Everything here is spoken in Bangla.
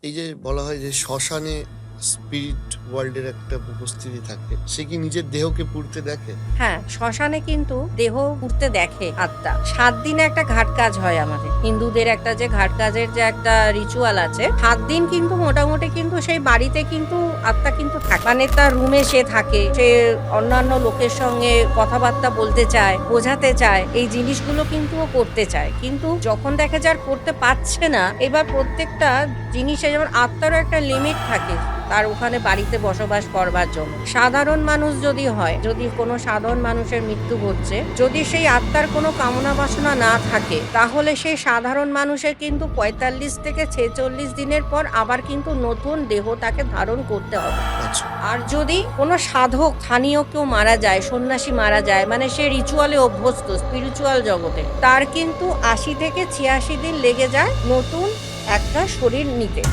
এই যে বলা হয় যে শ্মশানে স্পিরিট ওয়ার্ল্ডের একটা উপস্থিতি থাকে, সে কি নিজের দেহকে পুড়তে দেখে? হ্যাঁ, শ্মশানে কিন্তু দেহ পুড়তে দেখে আত্মা। ৭ দিনে একটা ঘাট কাজ হয় আমাদের। হিন্দুদের একটা যে ঘাট কাজের যে একটা রিচুয়াল আছে, ৭ দিন কিন্তু মোটামুটি কিন্তু সেই বাড়িতে কিন্তু আত্মা কিন্তু থাকে। মানে তার রুমে সে থাকে। সে অন্যান্য লোকের সঙ্গে কথাবার্তা বলতে চায়, বোঝাতে চায়। এই জিনিসগুলো কিন্তু ও করতে চায়। কিন্তু যখন দেখা যায় আর করতে পারছে না, এবার প্রত্যেকটা জিনিসে যেমন আত্মারও একটা লিমিট থাকে। তার ওখানে বাড়িতে বসবাস করবার জন্য সাধারণ মানুষ যদি হয়, যদি কোনো সাধারণ মানুষের মৃত্যু ঘটছে, যদি সেই আত্মার কোনো কামনা বাসনা না থাকে, তাহলে সেই সাধারণ মানুষের কিন্তু ৪৫ থেকে ৪৬ দিনের পর আবার কিন্তু নতুন দেহ তাকে ধারণ করতে হবে। আচ্ছা। আর যদি কোনো সাধক স্থানীয় কেউ মারা যায়, সন্ন্যাসী মারা যায়, মানে সে রিচুয়ালে অভ্যস্ত স্পিরিচুয়াল জগতে, তার কিন্তু ৮০ থেকে ৮৬ দিন লেগে যায় নতুন একটা শরীর নিতে।